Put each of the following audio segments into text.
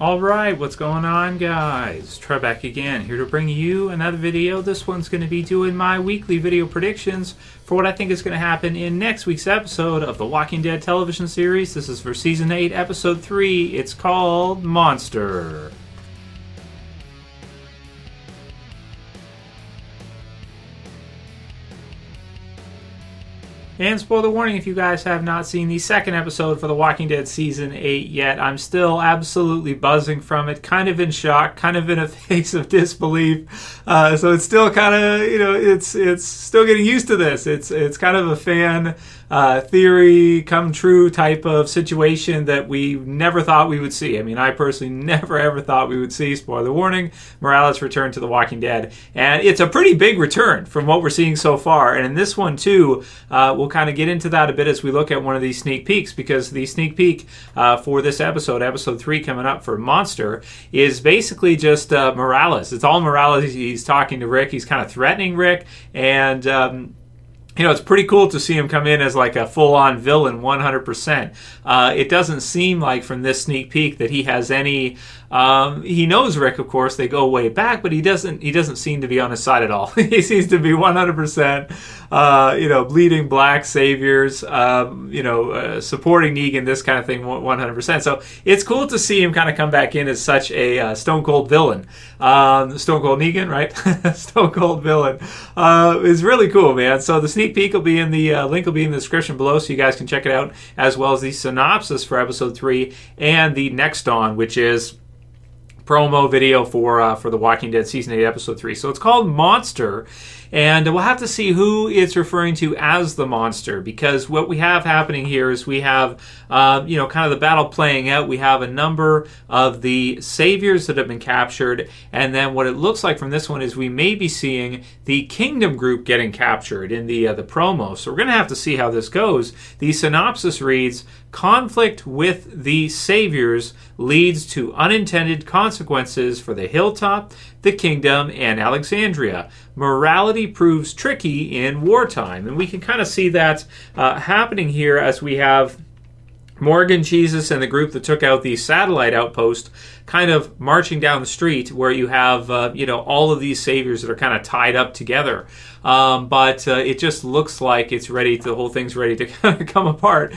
Alright, what's going on, guys? Trev back again, here to bring you another video. This one's going to be doing my weekly video predictions for what I think is going to happen in next week's episode of the Walking Dead television series. This is for Season 8, Episode 3. It's called Monster. And spoiler warning, if you guys have not seen the second episode for The Walking Dead Season 8 yet, I'm still absolutely buzzing from it, kind of in shock, kind of in a phase of disbelief. So it's still kind of, it's still getting used to this. It's kind of a fan theory come true type of situation that we never thought we would see. I mean, I personally never ever thought we would see, spoiler warning, Morales return to The Walking Dead. And it's a pretty big return from what we're seeing so far. And in this one too, we'll kind of get into that a bit as we look at one of these sneak peeks, because the sneak peek for this episode, episode 3 coming up for Monster, is basically just Morales. It's all Morales. He's talking to Rick. He's kind of threatening Rick, and it's pretty cool to see him come in as like a full-on villain, 100%. It doesn't seem like from this sneak peek that he has any. He knows Rick, of course. They go way back, but he doesn't seem to be on his side at all. He seems to be 100%. Bleeding black saviors. Supporting Negan, this kind of thing, 100%. So it's cool to see him kind of come back in as such a stone cold villain. Stone Cold Negan, right? Stone Cold villain. Is really cool, man. So the sneak peek will be in the link will be in the description below, so you guys can check it out, as well as the synopsis for episode 3 and the next on, which is promo video for The Walking Dead Season 8, Episode 3. So it's called Monster, and we'll have to see who it's referring to as the monster, because what we have happening here is we have, kind of the battle playing out. We have a number of the saviors that have been captured, and then what it looks like from this one is we may be seeing the Kingdom group getting captured in the promo. So we're going to have to see how this goes. The synopsis reads, conflict with the saviors leads to unintended consequences for the Hilltop, the Kingdom, and Alexandria. Morality proves tricky in wartime. And we can kind of see that happening here as we have Morgan, Jesus, and the group that took out the satellite outpost kind of marching down the street, where you have, all of these saviors that are kind of tied up together. But it just looks like it's the whole thing's ready to kind of come apart.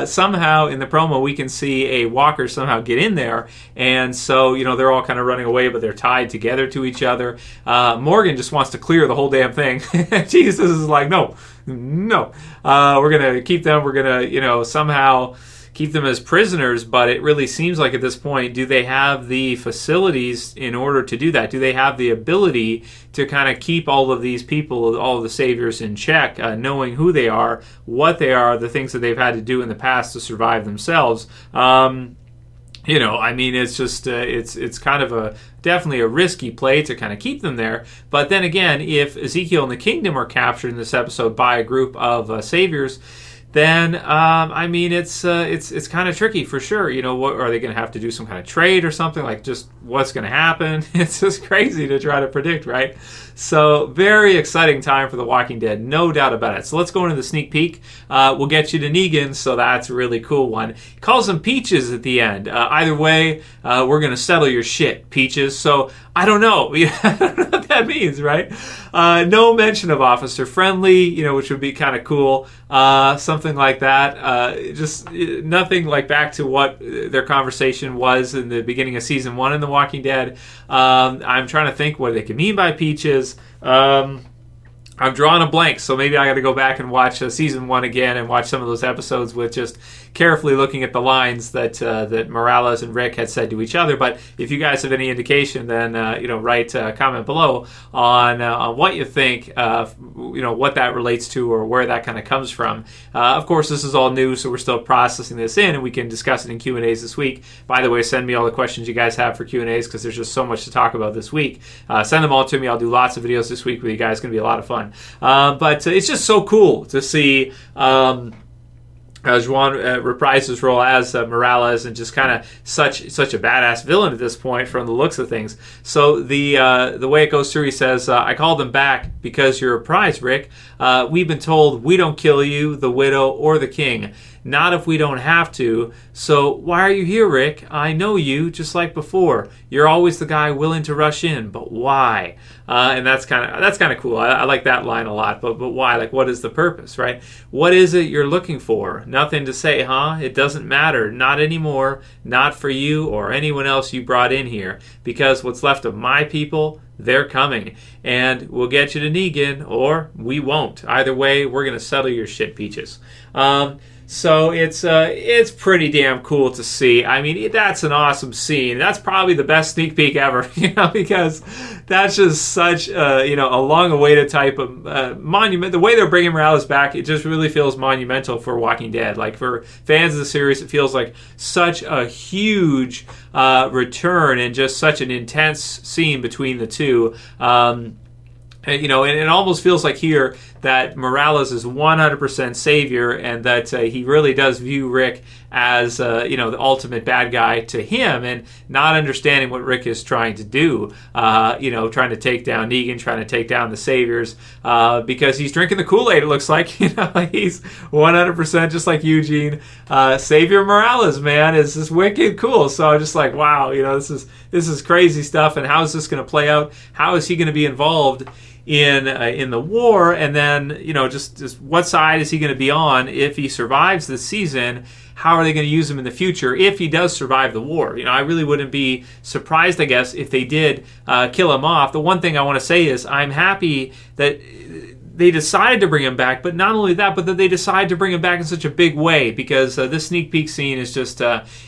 Somehow in the promo we can see a walker somehow get in there, and so, they're all kind of running away, but they're tied together to each other. Morgan just wants to clear the whole damn thing. Jesus is like, no, we're going to keep them, we're going to, somehow keep them as prisoners, but it really seems like at this point, do they have the facilities in order to do that? Do they have the ability to kind of keep all of these people, all of the saviors in check, knowing who they are, what they are, the things that they've had to do in the past to survive themselves? It's just, it's kind of definitely a risky play to kind of keep them there. But then again, if Ezekiel and the Kingdom are captured in this episode by a group of saviors, then it's kind of tricky for sure. What are they going to have to do? Some kind of trade or something? Like, just what's going to happen? It's just crazy to try to predict, right? So very exciting time for The Walking Dead, no doubt about it. So let's go into the sneak peek. We'll get you to Negan, so that's a really cool one. He calls them Peaches at the end. Either way, we're going to settle your shit, Peaches. So I don't know. I don't know what that means, right? No mention of Officer Friendly, which would be kind of cool. Something like that. Just nothing like back to what their conversation was in the beginning of Season 1 in The Walking Dead. I'm trying to think what they could mean by Peaches. I'm drawing a blank, so maybe I got to go back and watch Season 1 again and watch some of those episodes with just carefully looking at the lines that Morales and Rick had said to each other. But if you guys have any indication, then write a comment below on what you think, what that relates to or where that kind of comes from. Of course, this is all new, so we're still processing this in, and we can discuss it in Q&As this week. By the way, send me all the questions you guys have for Q&As, because there's just so much to talk about this week. Send them all to me. I'll do lots of videos this week with you guys. It's going to be a lot of fun. But it's just so cool to see Juan reprise his role as Morales, and just kind of such a badass villain at this point from the looks of things. So the way it goes through, he says, I called them back because you're a prize, Rick. We've been told we don't kill you, the widow, or the king. Not if we don't have to. So why are you here, Rick? I know you, just like before. You're always the guy willing to rush in, but why? And that's kind of cool. I like that line a lot. But why? Like, what is the purpose, right? What is it you're looking for? Nothing to say, huh? It doesn't matter. Not anymore. Not for you or anyone else you brought in here. Because what's left of my people, they're coming. And we'll get you to Negan, or we won't. Either way, we're going to settle your shit, Peaches. So it's pretty damn cool to see. I mean, that's an awesome scene. That's probably the best sneak peek ever, because that's just such a long-awaited type of monument. The way they're bringing Morales back, it just really feels monumental for Walking Dead. Like, for fans of the series, it feels like such a huge return and just such an intense scene between the two. And it almost feels like here that Morales is 100% savior, and that he really does view Rick as the ultimate bad guy to him, and not understanding what Rick is trying to do. Trying to take down Negan, trying to take down the saviors, because he's drinking the Kool-Aid. It looks like he's 100% just like Eugene. Savior Morales, man, is just wicked cool. So I'm just like, wow, this is crazy stuff. And how is this going to play out? How is he going to be involved in the war? And then just what side is he going to be on if he survives this season? How are they going to use him in the future if he does survive the war? I really wouldn't be surprised, I guess, if they did kill him off. The one thing I want to say is I'm happy that they decided to bring him back, but not only that, but that they decided to bring him back in such a big way, because this sneak peek scene is just,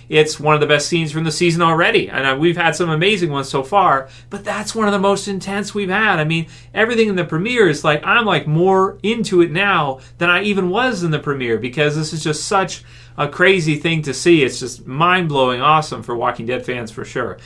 it's one of the best scenes from the season already. And we've had some amazing ones so far, but that's one of the most intense we've had. I mean, everything in the premiere is like, I'm like more into it now than I even was in the premiere, because this is just such a crazy thing to see. It's just mind-blowing awesome for Walking Dead fans for sure.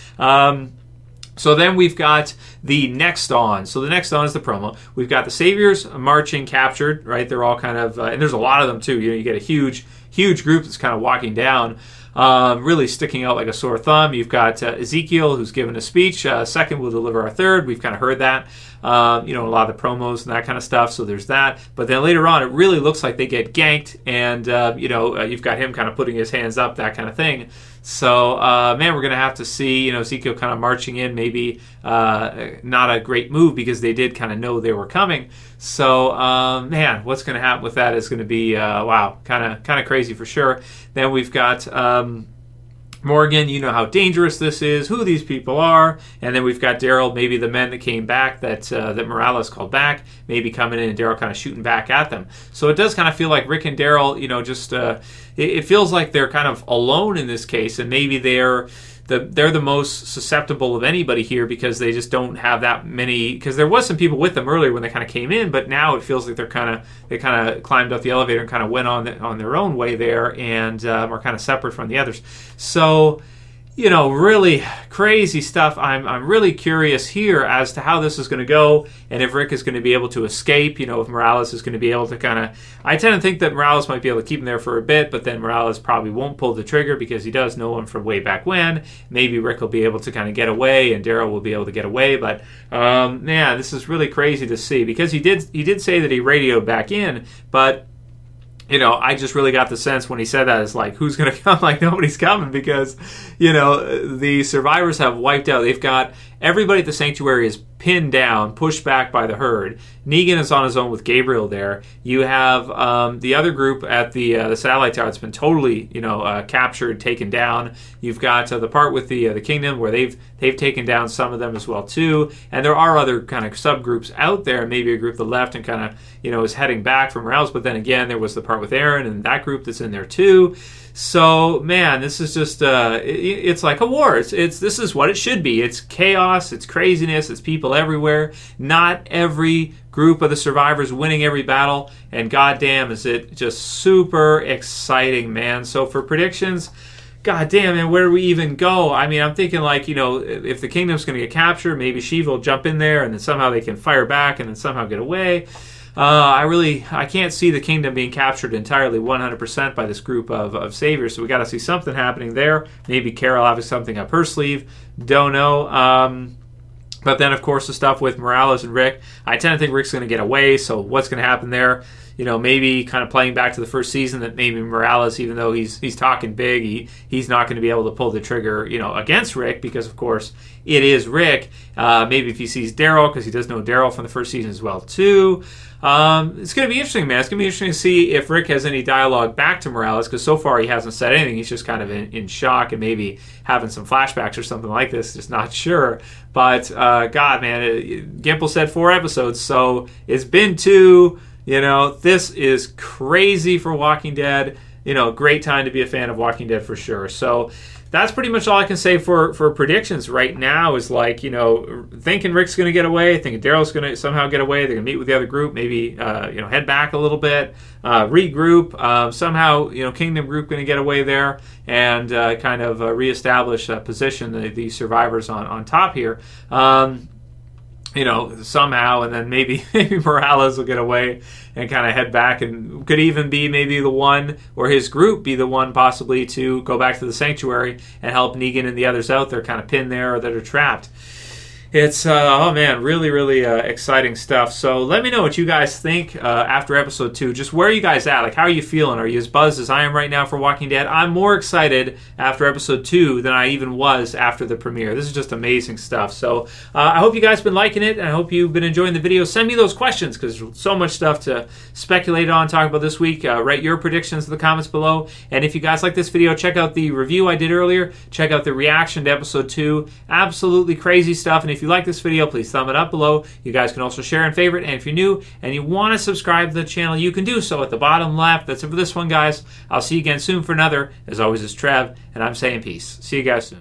So then we've got the next on. So the next on is the promo. We've got the Saviors marching, captured, right? They're all kind of, and there's a lot of them too. You get a huge group that's kind of walking down, really sticking out like a sore thumb. You've got Ezekiel, who's given a speech. Second will deliver our third. We've kind of heard that. A lot of the promos and that kind of stuff. So there's that. But then later on, it really looks like they get ganked, and you've got him kind of putting his hands up, that kind of thing. So, man, we're going to have to see, Ezekiel kind of marching in, maybe not a great move, because they did kind of know they were coming. So, man, what's going to happen with that is going to be, wow, kind of crazy for sure. Then we've got Morgan, how dangerous this is, who these people are. And then we've got Daryl, maybe the men that came back that Morales called back, maybe coming in, and Daryl kind of shooting back at them. So it does kind of feel like Rick and Daryl, it feels like they're kind of alone in this case, and maybe they're the most susceptible of anybody here, because they just don't have that many, because there was some people with them earlier when they kind of came in, but now it feels like they kind of climbed up the elevator and kind of went on their own way there, and are kind of separate from the others. So really crazy stuff. I'm really curious here as to how this is going to go, and if Rick is going to be able to escape, if Morales is going to be able to kind of, I tend to think that Morales might be able to keep him there for a bit, but then Morales probably won't pull the trigger, because he does know him from way back when. Maybe Rick will be able to kind of get away, and Daryl will be able to get away, but man, this is really crazy to see, because he did say that he radioed back in, but I just really got the sense when he said that, it's like, who's going to come? Like, nobody's coming, because, the survivors have wiped out. They've got everybody at the sanctuary is pinned down, pushed back by the herd. Negan is on his own with Gabriel there. You have the other group at the satellite tower that's been totally, captured, taken down. You've got the part with the kingdom where they've taken down some of them as well too. And there are other kind of subgroups out there. Maybe a group that left and kind of is heading back from Morales. But then again, there was the part with Aaron and that group that's in there too. So, man, this is just, it's like a war. This is what it should be. It's chaos, it's craziness, it's people everywhere. Not every group of the survivors winning every battle, and goddamn, is it just super exciting, man. So for predictions, goddamn, man, where do we even go? I mean, I'm thinking like, if the kingdom's going to get captured, maybe Shiva will jump in there, and then somehow they can fire back and then somehow get away. I can't see the kingdom being captured entirely 100% by this group of saviors, so we got to see something happening there. Maybe Carol having something up her sleeve. Don't know. But then, of course, the stuff with Morales and Rick, I tend to think Rick's going to get away, so what's going to happen there? maybe kind of playing back to the first season that maybe Morales, even though he's talking big, he's not going to be able to pull the trigger, against Rick, because of course it is Rick. Maybe if he sees Daryl, because he does know Daryl from the first season as well too. It's going to be interesting, man. It's going to be interesting to see if Rick has any dialogue back to Morales, because so far he hasn't said anything. He's just kind of in shock and maybe having some flashbacks or something like this. Just not sure. But, God, man, Gimple said 4 episodes, so it's been 2. This is crazy for Walking Dead. Great time to be a fan of Walking Dead for sure. So that's pretty much all I can say for predictions right now. Is thinking Rick's going to get away, thinking Daryl's going to somehow get away. They're going to meet with the other group, maybe head back a little bit, regroup. Somehow Kingdom group going to get away there and kind of reestablish a position, the survivors on top here. Somehow, and then maybe Morales will get away and kind of head back, and could even be maybe the one, or his group be the one possibly to go back to the sanctuary and help Negan and the others out there kind of pinned there or that are trapped. It's, oh man, really, really exciting stuff. So let me know what you guys think after episode 2. Just where are you guys at? Like, how are you feeling? Are you as buzzed as I am right now for Walking Dead? I'm more excited after episode 2 than I even was after the premiere. This is just amazing stuff. So I hope you guys have been liking it, and I hope you've been enjoying the video. Send me those questions, because there's so much stuff to speculate on, talk about this week. Write your predictions in the comments below. And if you guys like this video, check out the review I did earlier. Check out the reaction to episode 2. Absolutely crazy stuff. And if you like this video, please thumb it up below. You guys can also share and favorite. And if you're new and you want to subscribe to the channel, you can do so at the bottom left. That's it for this one, guys. I'll see you again soon for another. As always, it's Trev, and I'm saying peace. See you guys soon.